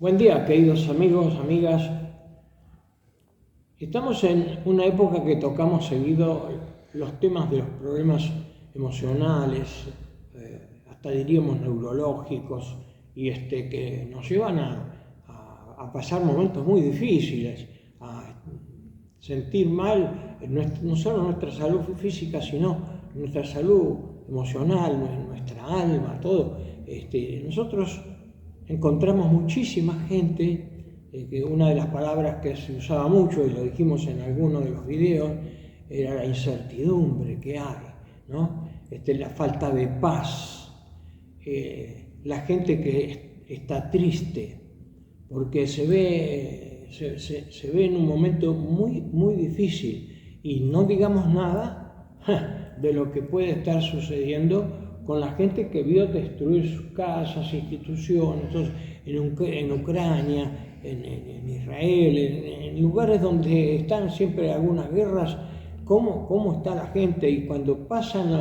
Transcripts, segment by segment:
Buen día, queridos amigos, amigas. Estamos en una época que tocamos seguido los temas de los problemas emocionales, hasta diríamos neurológicos, y que nos llevan a pasar momentos muy difíciles, a sentir mal no solo nuestra salud física, sino nuestra salud emocional, nuestra alma, todo. Nosotros encontramos muchísima gente, que una de las palabras que se usaba mucho, y lo dijimos en alguno de los videos, era la incertidumbre que hay, ¿no? La falta de paz, la gente que está triste, porque se ve en un momento muy, muy difícil, y no digamos nada de lo que puede estar sucediendo con la gente que vio destruir sus casas, instituciones, en Ucrania, en Israel, en lugares donde están siempre algunas guerras. ¿Cómo está la gente? Y cuando pasan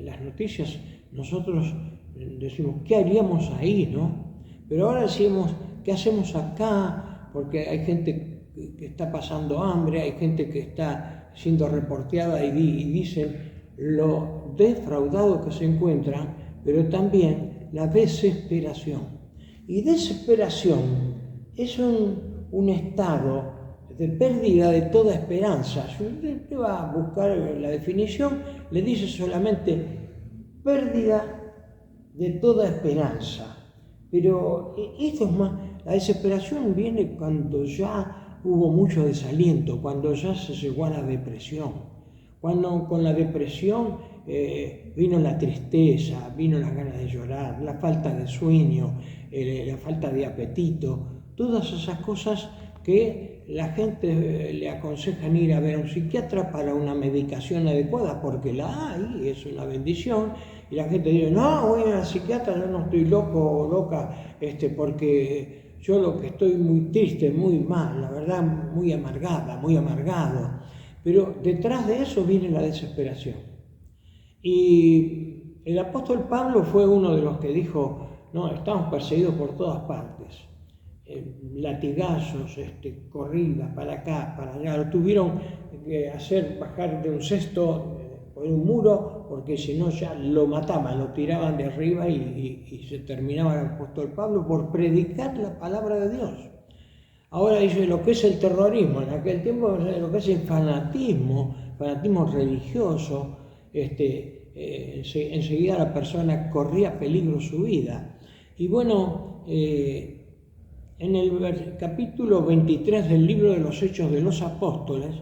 las noticias, nosotros decimos, ¿qué haríamos ahí, no? Pero ahora decimos, ¿qué hacemos acá? Porque hay gente que está pasando hambre, hay gente que está siendo reporteada y dicen lo defraudado que se encuentran, pero también la desesperación. Y desesperación es un estado de pérdida de toda esperanza. Si usted va a buscar la definición, le dice solamente pérdida de toda esperanza. Pero esto es más, la desesperación viene cuando ya hubo mucho desaliento, cuando ya se llegó a la depresión. Cuando con la depresión vino la tristeza, vino las ganas de llorar, la falta de sueño, la falta de apetito, todas esas cosas que la gente le aconsejan ir a ver a un psiquiatra para una medicación adecuada, porque la hay, es una bendición, y la gente dice, no, voy al psiquiatra, yo no estoy loco o loca, porque yo lo que estoy muy triste, muy mal, la verdad, muy amargada, muy amargado. Pero detrás de eso viene la desesperación. Y el apóstol Pablo fue uno de los que dijo, no, estamos perseguidos por todas partes. Latigazos, corridas para acá, para allá. Lo tuvieron que hacer bajar de un cesto por un muro, porque si no ya lo mataban, lo tiraban de arriba y se terminaba el apóstol Pablo por predicar la palabra de Dios. Ahora dice lo que es el terrorismo, en aquel tiempo lo que es el fanatismo religioso, enseguida la persona corría peligro su vida. Y bueno, en el capítulo 23 del libro de los Hechos de los Apóstoles,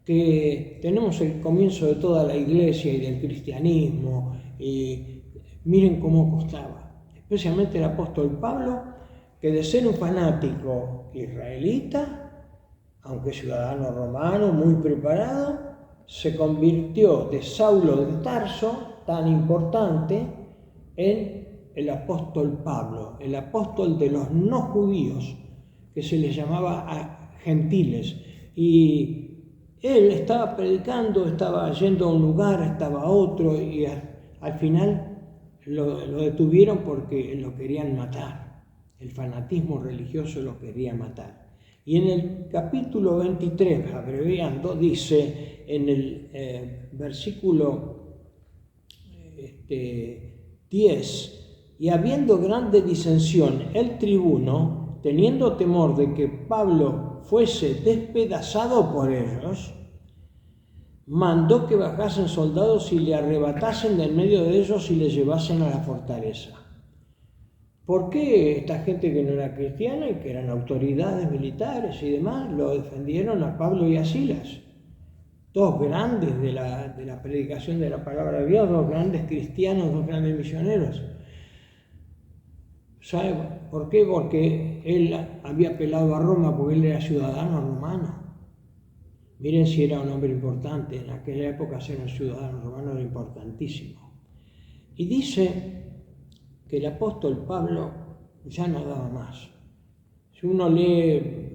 que tenemos el comienzo de toda la iglesia y del cristianismo, y miren cómo costaba, especialmente el apóstol Pablo, que de ser un fanático israelita, aunque ciudadano romano, muy preparado, se convirtió de Saulo de Tarso, tan importante, en el apóstol Pablo, el apóstol de los no judíos, que se les llamaba a gentiles. Y él estaba predicando, estaba yendo a un lugar, estaba a otro, y al final lo detuvieron porque lo querían matar. El fanatismo religioso lo quería matar. Y en el capítulo 23, abreviando, dice en el versículo 10, y habiendo grande disensión, el tribuno, teniendo temor de que Pablo fuese despedazado por ellos, mandó que bajasen soldados y le arrebatasen de en medio de ellos y le llevasen a la fortaleza. ¿Por qué esta gente que no era cristiana y que eran autoridades militares y demás lo defendieron a Pablo y a Silas? Dos grandes de la predicación de la palabra de Dios, dos grandes cristianos, dos grandes misioneros. ¿Sabe por qué? Porque él había apelado a Roma, porque él era ciudadano romano. Miren si era un hombre importante, en aquella época ser un ciudadano romano era importantísimo. Y dice que el apóstol Pablo ya no daba más. Si uno lee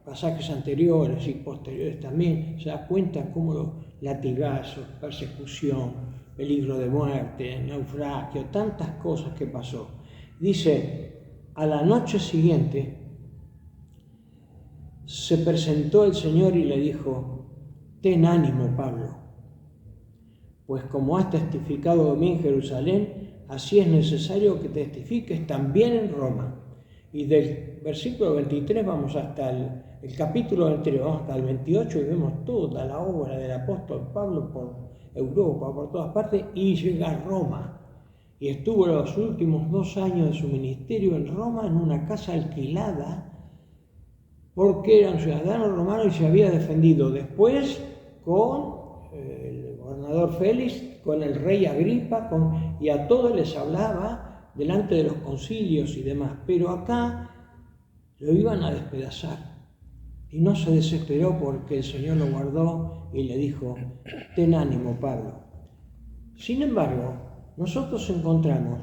pasajes anteriores y posteriores también, se da cuenta cómo los latigazos, persecución, peligro de muerte, naufragio, tantas cosas que pasó. Dice, a la noche siguiente, se presentó el Señor y le dijo: ten ánimo, Pablo, pues como has testificado de mí en Jerusalén, así es necesario que testifiques también en Roma. Y del versículo 23 vamos hasta el capítulo anterior, vamos hasta el 28 y vemos toda la obra del apóstol Pablo por Europa, por todas partes, y llega a Roma. Y estuvo los últimos 2 años de su ministerio en Roma, en una casa alquilada, porque era un ciudadano romano y se había defendido después con el gobernador Félix, con el rey Agripa, y a todos les hablaba delante de los concilios y demás. Pero acá lo iban a despedazar. Y no se desesperó porque el Señor lo guardó y le dijo: ten ánimo, Pablo. Sin embargo, nosotros encontramos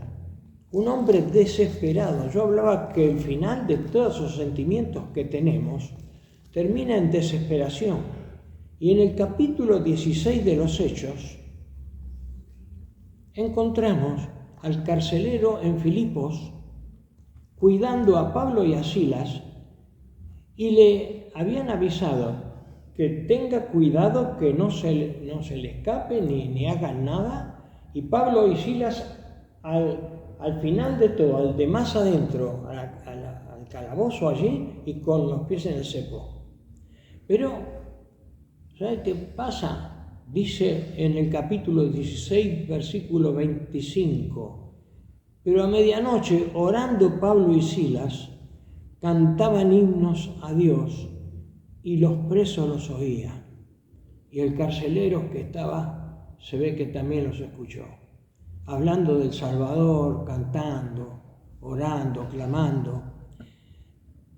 un hombre desesperado. Yo hablaba que el final de todos esos sentimientos que tenemos termina en desesperación. Y en el capítulo 16 de los Hechos encontramos al carcelero en Filipos cuidando a Pablo y a Silas, y le habían avisado que tenga cuidado, que no se le escape ni hagan nada. Y Pablo y Silas al final de todo, al de más adentro, al calabozo allí y con los pies en el cepo. Pero, ¿sabes qué pasa? Dice en el capítulo 16, versículo 25: pero a medianoche, orando Pablo y Silas, cantaban himnos a Dios y los presos los oían. Y el carcelero que estaba, se ve que también los escuchó, hablando del Salvador, cantando, orando, clamando.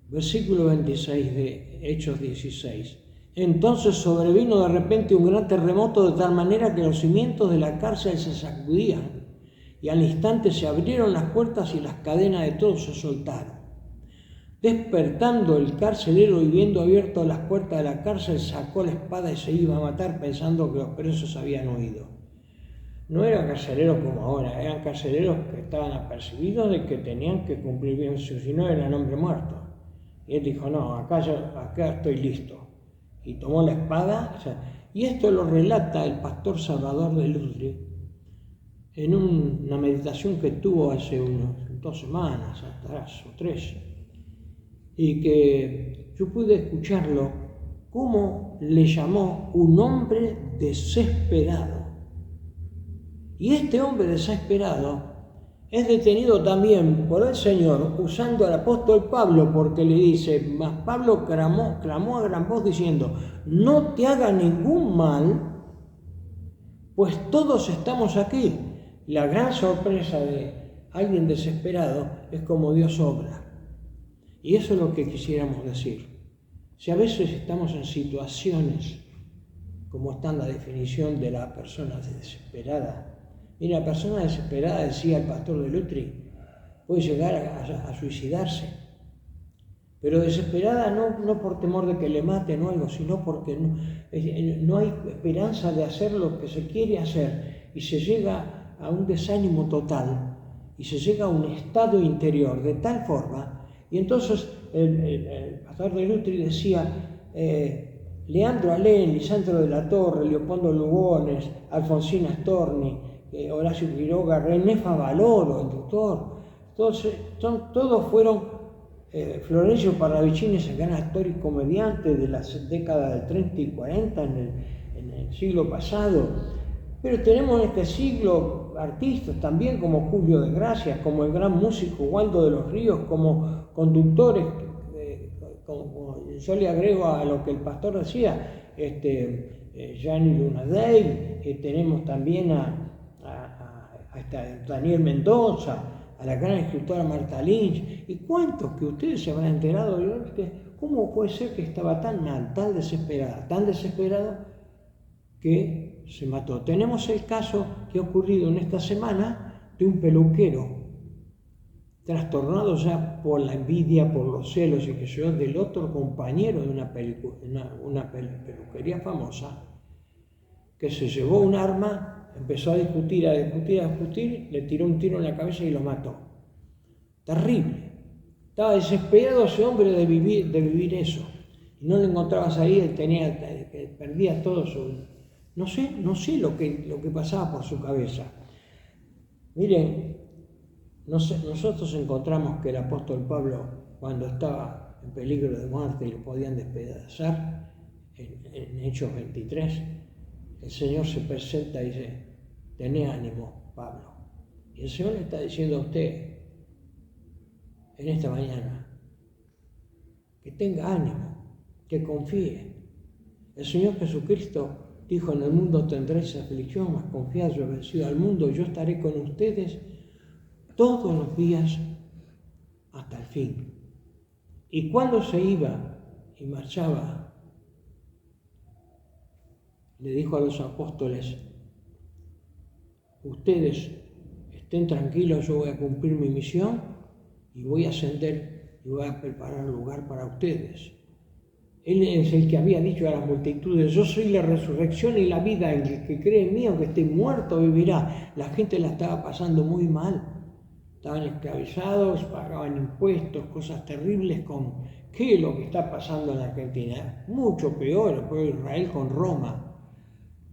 Versículo 26 de Hechos 16. Entonces sobrevino de repente un gran terremoto, de tal manera que los cimientos de la cárcel se sacudían, y al instante se abrieron las puertas y las cadenas de todos se soltaron. Despertando el carcelero y viendo abiertas las puertas de la cárcel, sacó la espada y se iba a matar, pensando que los presos habían huido. No eran carceleros como ahora, eran carceleros que estaban apercibidos de que tenían que cumplir bien, si no eran hombres muertos. Y él dijo: no, acá estoy listo. Y tomó la espada. Y esto lo relata el pastor Salvador de Lutri en una meditación que tuvo hace unas 2 semanas atrás o 3. Y que yo pude escucharlo, cómo le llamó un hombre desesperado. Y este hombre desesperado es detenido también por el Señor usando al apóstol Pablo, porque le dice: mas Pablo clamó a gran voz diciendo: no te haga ningún mal, pues todos estamos aquí. La gran sorpresa de alguien desesperado es como Dios obra. Y eso es lo que quisiéramos decir. Si a veces estamos en situaciones, como está en la definición de la persona desesperada. Mira, la persona desesperada, decía el pastor de Lutri, puede llegar a suicidarse. Pero desesperada no por temor de que le maten o algo, sino porque no hay esperanza de hacer lo que se quiere hacer. Y se llega a un desánimo total. Y se llega a un estado interior de tal forma. Y entonces el pastor de Lutri decía: Leandro Alén, Lisandro de la Torre, Leopoldo Lugones, Alfonsina Storni, Horacio Quiroga, René Favaloro, el doctor, todos fueron Florencio Parravicini, ese gran actor y comediante de las décadas del 30 y 40 en el siglo pasado. Pero tenemos en este siglo artistas también como Julio de Gracia, como el gran músico Waldo de los Ríos, como conductores, como yo le agrego a lo que el pastor decía, Gianni Lunadei, tenemos también a Daniel Mendoza, a la gran escritora Marta Lynch, y cuántos que ustedes se habrán enterado de cómo puede ser que estaba tan mal, tan desesperado que se mató. Tenemos el caso que ha ocurrido en esta semana de un peluquero trastornado ya por la envidia, por los celos y que yo, del otro compañero de una peluquería famosa, que se llevó un arma, empezó a discutir, le tiró un tiro en la cabeza y lo mató. Terrible. Estaba desesperado ese hombre de vivir eso. Y no lo encontrabas ahí, él perdía todo su... No sé lo que pasaba por su cabeza. Miren, nosotros encontramos que el apóstol Pablo, cuando estaba en peligro de muerte y lo podían despedazar, en Hechos 23, el Señor se presenta y dice: tené ánimo, Pablo. Y el Señor le está diciendo a usted en esta mañana que tenga ánimo, que confíe. El Señor Jesucristo dijo: en el mundo tendréis aflicción, mas confiad, yo he vencido al mundo, yo estaré con ustedes todos los días hasta el fin. Y cuando se iba y marchaba, le dijo a los apóstoles: ustedes estén tranquilos, yo voy a cumplir mi misión y voy a ascender y voy a preparar lugar para ustedes. Él es el que había dicho a las multitudes: yo soy la resurrección y la vida, el que cree en mí, aunque esté muerto, vivirá. La gente la estaba pasando muy mal. Estaban esclavizados, pagaban impuestos, cosas terribles con... ¿Qué es lo que está pasando en la Argentina? Mucho peor, el pueblo de Israel con Roma.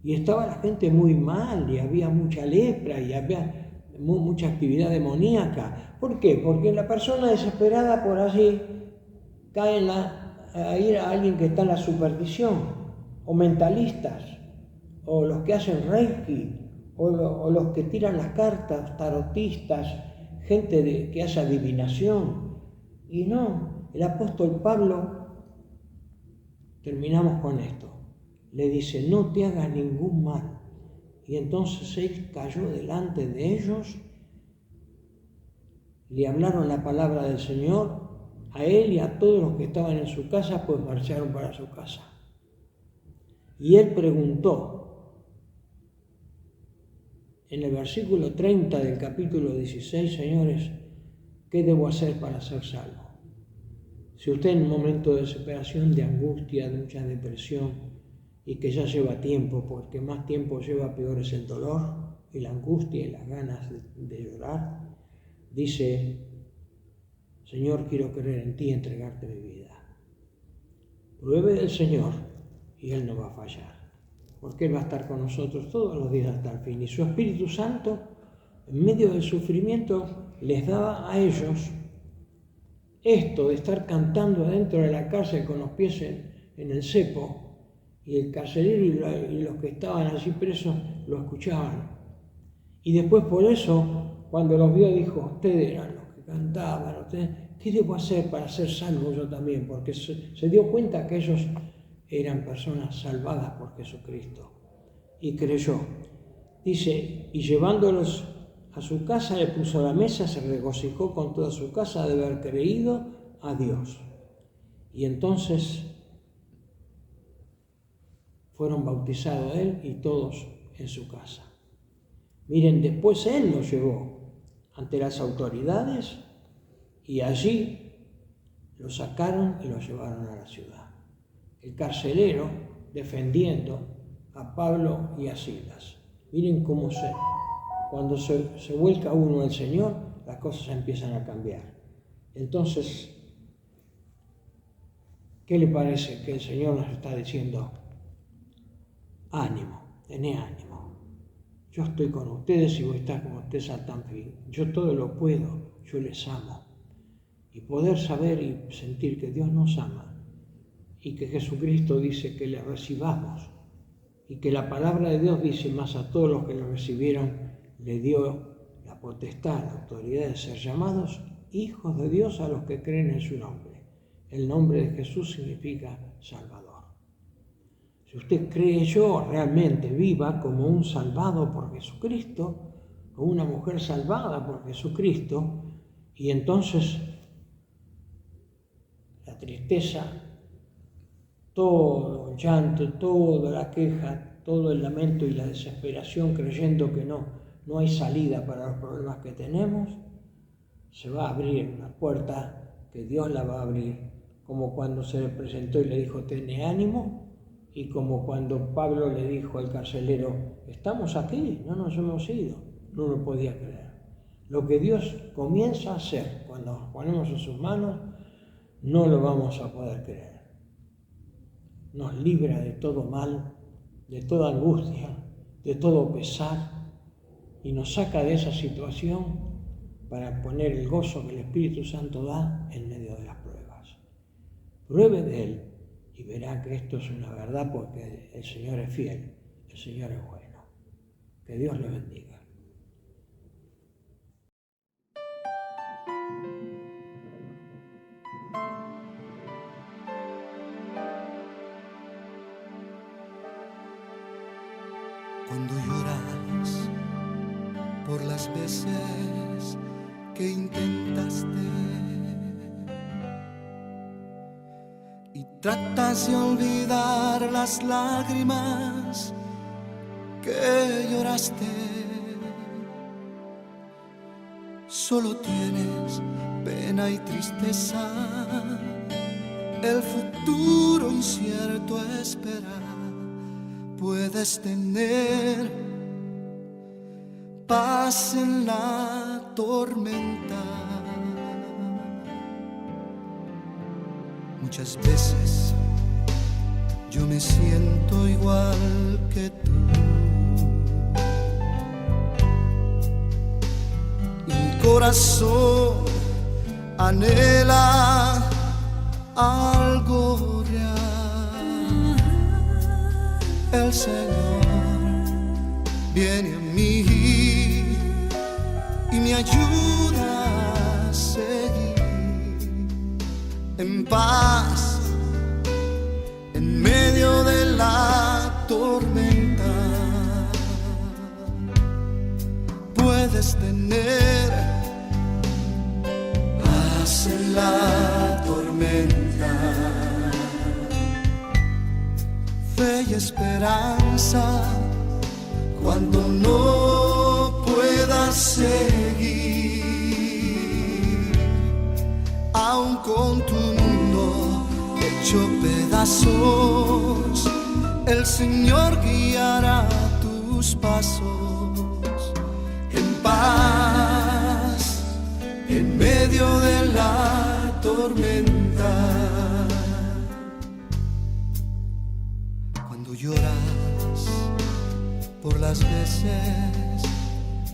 Y estaba la gente muy mal, y había mucha lepra, y había mucha actividad demoníaca. ¿Por qué? Porque la persona desesperada por allí cae a ir a alguien que está en la superstición, o mentalistas, o los que hacen reiki, o los que tiran las cartas, tarotistas, gente que hace adivinación. Y no, el apóstol Pablo, terminamos con esto, le dice: no te hagas ningún mal. Y entonces él cayó delante de ellos, le hablaron la palabra del Señor, a él y a todos los que estaban en su casa, pues marcharon para su casa. Y él preguntó, en el versículo 30 del capítulo 16, señores, ¿qué debo hacer para ser salvo? Si usted en un momento de desesperación, de angustia, de mucha depresión, y que ya lleva tiempo, porque más tiempo lleva, peor es el dolor y la angustia y las ganas de llorar, dice: Señor, quiero creer en ti y entregarte mi vida. Pruebe del Señor y Él no va a fallar, porque Él va a estar con nosotros todos los días hasta el fin. Y su Espíritu Santo, en medio del sufrimiento, les daba a ellos esto de estar cantando adentro de la cárcel con los pies en el cepo, y el carcelero y los que estaban allí presos lo escuchaban. Y después, por eso, cuando los vio, dijo: ustedes eran los que cantaban, ustedes, ¿qué debo hacer para ser salvo yo también? Porque se dio cuenta que ellos eran personas salvadas por Jesucristo, y creyó. Dice: y llevándolos a su casa, le puso a la mesa, se regocijó con toda su casa de haber creído a Dios. Y entonces fueron bautizados él y todos en su casa. Miren, después él los llevó ante las autoridades y allí los sacaron y los llevaron a la ciudad. El carcelero defendiendo a Pablo y a Silas. Miren cómo cuando se vuelca uno al Señor, las cosas empiezan a cambiar. Entonces, ¿qué le parece que el Señor nos está diciendo? Ánimo, tené ánimo. Yo estoy con ustedes y voy a estar con ustedes hasta el fin. Yo todo lo puedo, yo les amo. Y poder saber y sentir que Dios nos ama y que Jesucristo dice que le recibamos y que la palabra de Dios dice: más a todos los que lo recibieron le dio la potestad, la autoridad de ser llamados hijos de Dios a los que creen en su nombre. El nombre de Jesús significa Salvador. Si usted cree, yo realmente viva como un salvado por Jesucristo, como una mujer salvada por Jesucristo, y entonces la tristeza, todo el llanto, toda la queja, todo el lamento y la desesperación, creyendo que no hay salida para los problemas que tenemos, se va a abrir una puerta que Dios la va a abrir, como cuando se le presentó y le dijo: tené ánimo. Y como cuando Pablo le dijo al carcelero: estamos aquí, no nos hemos ido, no lo podía creer. Lo que Dios comienza a hacer cuando nos ponemos en sus manos, no lo vamos a poder creer. Nos libra de todo mal, de toda angustia, de todo pesar, y nos saca de esa situación para poner el gozo que el Espíritu Santo da en medio de las pruebas. Pruebe de Él y verá que esto es una verdad, porque el Señor es fiel, el Señor es bueno. Que Dios le bendiga. Cuando lloras por las veces que intentaste y tratas de olvidar las lágrimas que lloraste, solo tienes pena y tristeza, el futuro incierto espera. Puedes tener paz en la tormenta. Muchas veces yo me siento igual que tú. Mi corazón anhela algo real. El Señor viene a mí y me ayuda a seguir en paz en medio de la tormenta. Puedes tener paz en la tormenta, fe y esperanza cuando no puedas seguir, aun con tu mundo hecho pedazos, el Señor guiará tus pasos en paz en medio de la tormenta. Lloras por las veces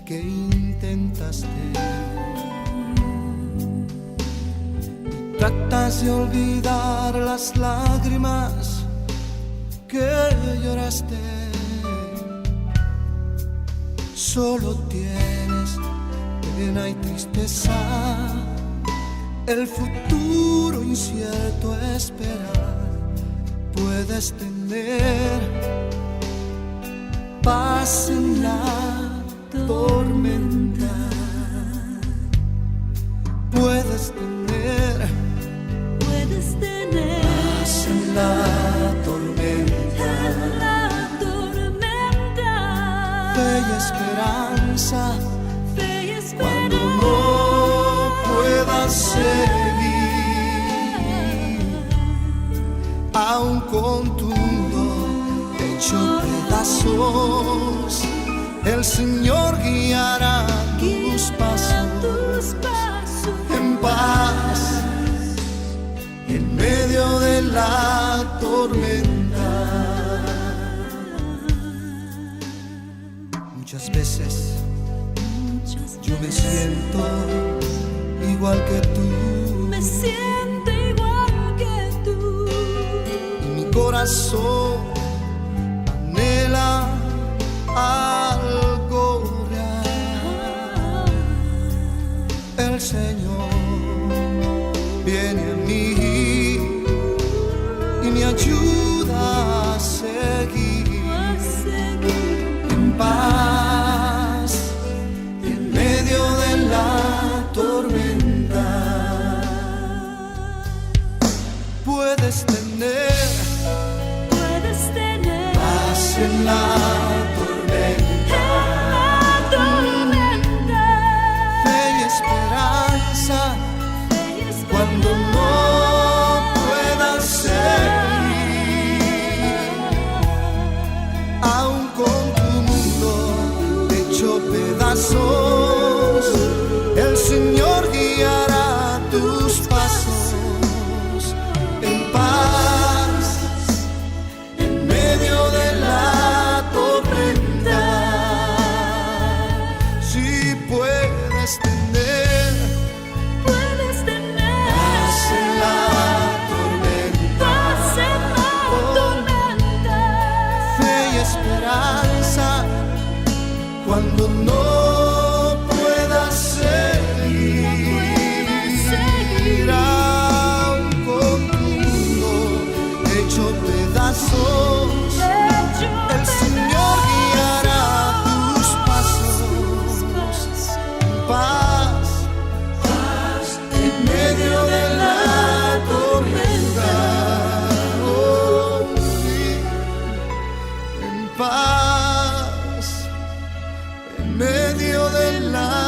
que intentaste y tratas de olvidar las lágrimas que lloraste, solo tienes pena y tristeza, el futuro incierto espera. Puedes tener paz en la tormenta. Puedes tener paz en la tormenta. Fe y esperanza cuando no puedas seguir, aun con tu mundo hecho pedazos, el Señor guiará tus pasos en paz en medio de la tormenta. Muchas veces yo me siento igual que tú. Me siento igual que tú. Y mi corazón anhela algo real. El Señor viene a mí y me ayuda a seguir en paz en medio de la tormenta. Puedes tener paz en la tormenta, fe y esperanza cuando no puedas seguir, aun con tu mundo hecho pedazos, puedes tener paz en la tormenta, paz en la tormenta. fe y esperanza cuando no puedas seguir, aún con tu mundo hecho pedazos. El Señor guiará tus pasos, paz, paz en medio de la tormenta, oh, sí, en paz en medio de la